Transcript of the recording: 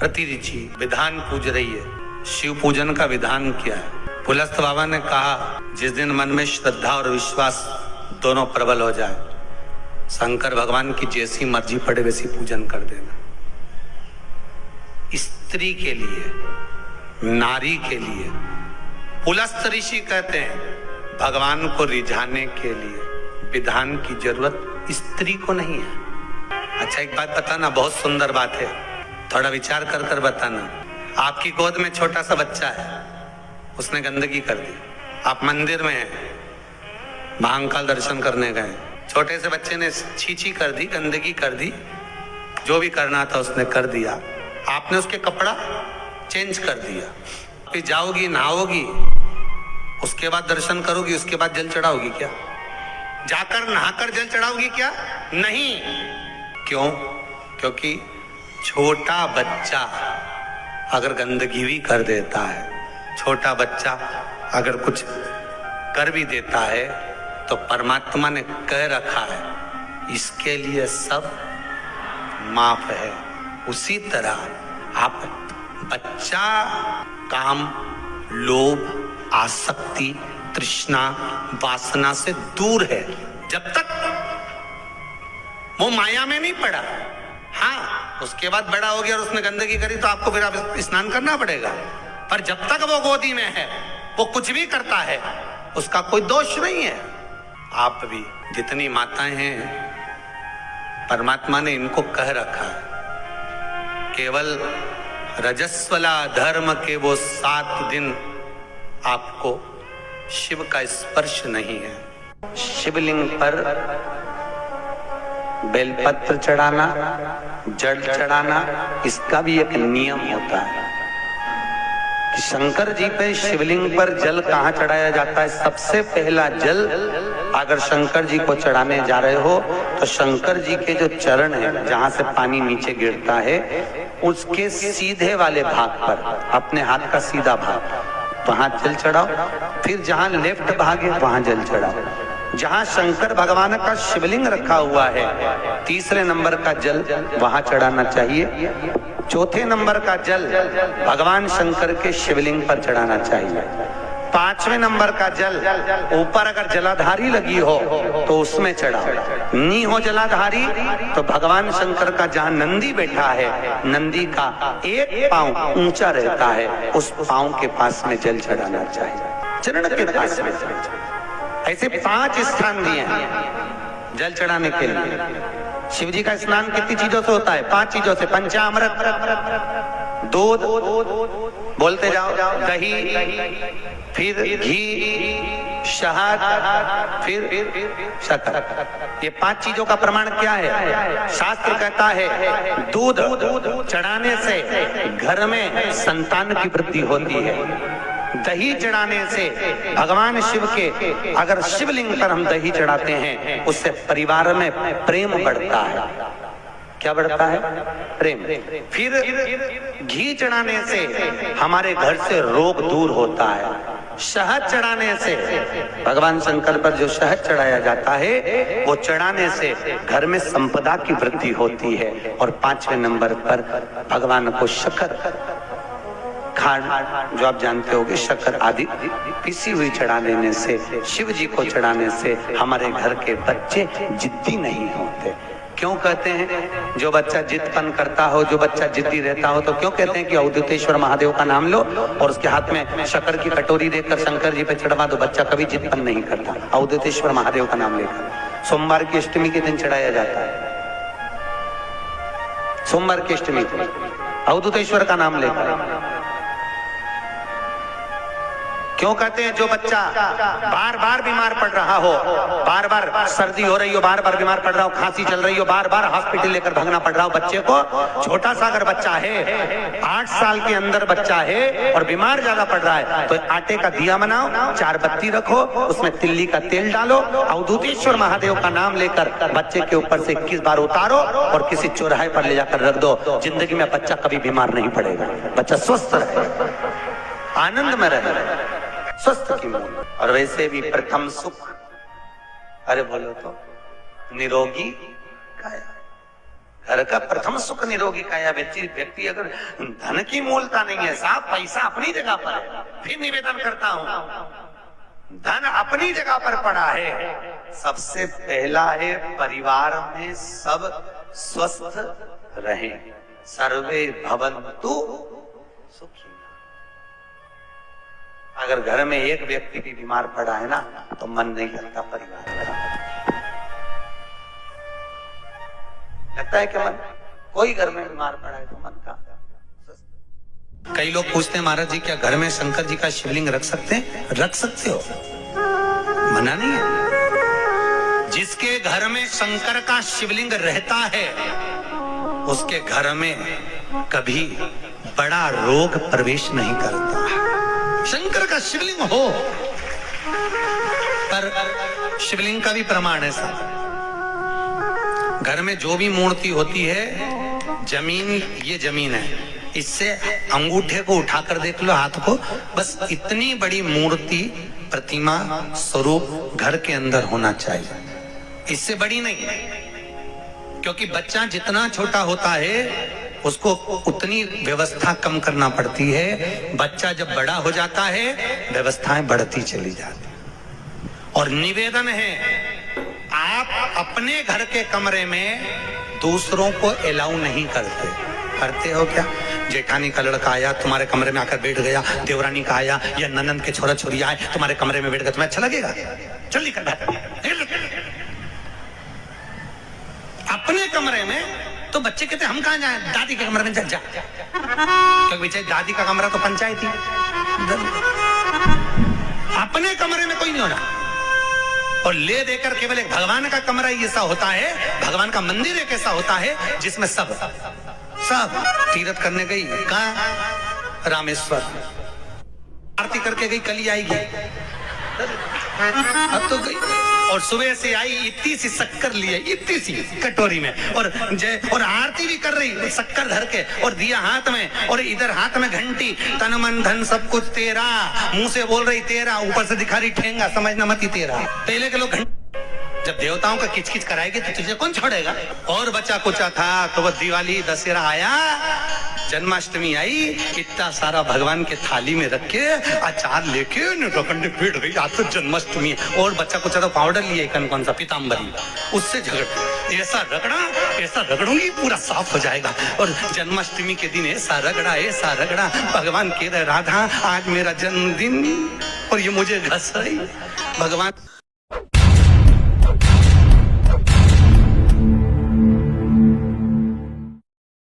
प्रतिरुचि विधान पूज रही है। शिव पूजन का विधान क्या है? पुलस्त बाबा ने कहा, जिस दिन मन में श्रद्धा और विश्वास दोनों प्रबल हो जाए, शंकर भगवान की जैसी मर्जी पड़े वैसी पूजन कर देना। स्त्री के लिए, नारी के लिए पुलस्त ऋषि कहते हैं, भगवान को रिझाने के लिए विधान की जरूरत स्त्री को नहीं है। अच्छा एक बात बताना, बहुत सुंदर बात है, थोड़ा विचार कर कर बताना। आपकी गोद में छोटा सा बच्चा है, उसने गंदगी कर दी, आप मंदिर में हैं, महाकाल दर्शन करने गए, छोटे से बच्चे ने छीछी कर दी, गंदगी कर दी, जो भी करना था उसने कर दिया, आपने उसके कपड़ा चेंज कर दिया, फिर जाओगी नहाओगी, उसके बाद दर्शन करोगी, उसके बाद जल चढ़ाओगी क्या? जाकर नहाकर जल चढ़ाओगी क्या? नहीं। क्यों? क्योंकि छोटा बच्चा अगर गंदगी भी कर देता है, छोटा बच्चा अगर कुछ कर भी देता है, तो परमात्मा ने कह रखा है इसके लिए सब माफ है। उसी तरह आप बच्चा काम, लोभ, आसक्ति, तृष्णा, वासना से दूर है, जब तक वो माया में नहीं पड़ा। हाँ, उसके बाद बड़ा हो गया और उसने गंदगी करी तो आपको फिर आप स्नान करना पड़ेगा, पर जब तक वो गोदी में है, वो कुछ भी करता है, उसका कोई दोष नहीं है। आप भी जितनी माताएं हैं, परमात्मा ने इनको कह रखा है, केवल रजस्वला धर्म के वो 7 दिन आपको शिव का स्पर्श नहीं है। शिवलिंग पर बेलपत्र चढ़ाना, जल चढ़ाना, इसका भी एक नियम होता है कि शंकर जी पे शिवलिंग पर जल कहाँ चढ़ाया जाता है? सबसे पहला जल अगर शंकर जी को चढ़ाने जा रहे हो तो शंकर जी के जो चरण है, जहां से पानी नीचे गिरता है, उसके सीधे वाले भाग पर, अपने हाथ का सीधा भाग, वहां जल चढ़ाओ। फिर जहां लेफ्ट भाग है वहां जल चढ़ाओ। जहां शंकर भगवान का शिवलिंग रखा हुआ है, तीसरे नंबर का जल वहां चढ़ाना चाहिए। चौथे नंबर का जल भगवान शंकर के शिवलिंग पर चढ़ाना चाहिए। 5वें नंबर का जल ऊपर अगर जलाधारी लगी हो तो उसमें चढ़ाओ। नी हो जलाधारी तो भगवान शंकर का जहां नंदी बैठा है, नंदी का एक पांव ऊंचा रहता है, उस पांव के पास में जल चढ़ाना चाहिए, चरण के पास में। ऐसे 5 स्थान दिए हैं जल चढ़ाने के लिए। शिव जी का स्नान कितनी चीजों से होता है? 5 चीजों से। पंचामृत, दूध, बोलते जाओ, दही, फिर घी, शहद, फिर शक्कर। ये 5 चीजों का प्रमाण क्या है? शास्त्र कहता है दूध चढ़ाने से घर में संतान की वृद्धि होती है। दही चढ़ाने से भगवान शिव के, अगर शिवलिंग पर हम दही चढ़ाते हैं, उससे परिवार में प्रेम बढ़ता है। क्या बढ़ता है? प्रेम। फिर घी चढ़ाने से हमारे घर से रोग दूर होता है। शहद चढ़ाने से, भगवान शंकर पर जो शहद चढ़ाया जाता है, वो चढ़ाने से घर में संपदा की वृद्धि होती है। और 5वें नंबर पर भगवान को शक्कर, खांड, जो आप जानते होंगे, शक्कर आदि पिसी हुई चढ़ा देने से, शिव जी को चढ़ाने से हमारे घर के बच्चे जिद्दी नहीं होते। क्यों कहते हैं? जो बच्चा जिद्दपन करता हो, जो बच्चा जिद्दी रहता हो, तो क्यों कहते हैं कि अवधूतेश्वर महादेव का नाम लो और उसके हाथ में शक्कर की कटोरी देकर शंकर जी पे चढ़वा दो, बच्चा कभी जिद्दपन नहीं करता। अवधूतेश्वर महादेव का नाम लेकर सोमवार की अष्टमी के दिन चढ़ाया जाता है। सोमवार की अष्टमी को अवधूतेश्वर का नाम लेकर। क्यों कहते हैं? जो बच्चा बार बार बीमार पड़ रहा हो, बार बार सर्दी हो रही हो, बार बार बीमार पड़ रहा हो, खांसी चल रही हो, बार बार हॉस्पिटल लेकर भागना पड़ रहा हो बच्चे को, छोटा सा अगर बच्चा है, 8 साल के अंदर बच्चा है और बीमार ज्यादा पड़ रहा है, तो आटे का दिया बनाओ, 4 बत्ती रखो, उसमें तिल्ली का तेल डालो, अवधूतेश्वर महादेव का नाम लेकर बच्चे के ऊपर से 21 बार उतारो और किसी चौराहे पर ले जाकर रख दो। जिंदगी में बच्चा कभी बीमार नहीं पड़ेगा, बच्चा स्वस्थ रहे, आनंद में रहे, स्वस्थ की मूल। और वैसे भी प्रथम सुख, अरे बोलो तो, निरोगी काया। घर का प्रथम सुख निरोगी काया। व्यक्ति अगर धन की मूलता नहीं है, साहब पैसा अपनी जगह पर है, फिर निवेदन करता हूं, धन अपनी जगह पर पड़ा है। सबसे पहला है परिवार में सब स्वस्थ रहे, सर्वे भवन्तु सुखी। अगर घर में एक व्यक्ति भी बीमार पड़ा है ना, तो मन नहीं लगता परिवार का। लगता है कि मन, कोई घर में बीमार पड़ा है तो मन का। कई लोग पूछते हैं महाराज जी क्या घर में शंकर जी का शिवलिंग रख सकते हैं? रख सकते हो, मना नहीं है। जिसके घर में शंकर का शिवलिंग रहता है उसके घर में कभी बड़ा रोग प्रवेश नहीं करता। शंकर का शिवलिंग हो, पर शिवलिंग का भी प्रमाण है साहब। घर में जो भी मूर्ति होती है, जमीन, ये जमीन है, इससे अंगूठे को उठाकर देख लो, हाथ को, बस इतनी बड़ी मूर्ति, प्रतिमा, स्वरूप घर के अंदर होना चाहिए, इससे बड़ी नहीं। क्योंकि बच्चा जितना छोटा होता है उसको उतनी व्यवस्था कम करना पड़ती है। बच्चा जब बड़ा हो जाता है व्यवस्थाएं बढ़ती चली जाती। और निवेदन है, आप अपने घर के कमरे में दूसरों को अलाउ नहीं करते। करते हो क्या? जेठानी का लड़का आया तुम्हारे कमरे में आकर बैठ गया, देवरानी का आया या ननंद के छोरा छोरी आए तुम्हारे कमरे में बैठ गए, तुम्हें अच्छा लगेगा? चल निकल अपने कमरे में। तो बच्चे कहते हम कहां जाएं? दादी के कमरे में जा। क्योंकि बेचारी दादी का कमरा तो पंचायती। अपने कमरे में कोई नहीं होना। और ले देकर केवल एक भगवान का कमरा ही ऐसा होता है, भगवान का मंदिर एक ऐसा होता है जिसमें सब तीर्थ करने गई, कहां? रामेश्वर। आरती करके गई, कल ही आएगी, अब तो गई। और सुबह से आई, इतनी सी शक्कर लिए, इतनी सी कटोरी में, और आरती भी कर रही शक्कर धर के, और दिया हाथ में, और इधर हाथ में घंटी, तन मन धन सब कुछ तेरा, मुंह से बोल रही तेरा, ऊपर से दिखा रही ठेंगा, समझना मत ही तेरा। पहले के लोग जब देवताओं का किचकिच कराएंगे तो तुझे कौन छोड़ेगा? और बचा कुचा था तो वो दिवाली, दशहरा आया, जन्माष्टमी आई, इतना सारा भगवान के थाली में रख के अचार लेके नोटोकंडी पीट गई, आज तो जन्माष्टमी। और बच्चा कुचा तो पाउडर लिए, कौन सा पीताम्बरी, उससे झगड़, ऐसा रगड़ूंगी पूरा साफ हो जाएगा। और जन्माष्टमी के दिन ऐसा रगड़ा, भगवान कह रहे राधा आज मेरा जन्मदिन और ये मुझे घस रही। भगवान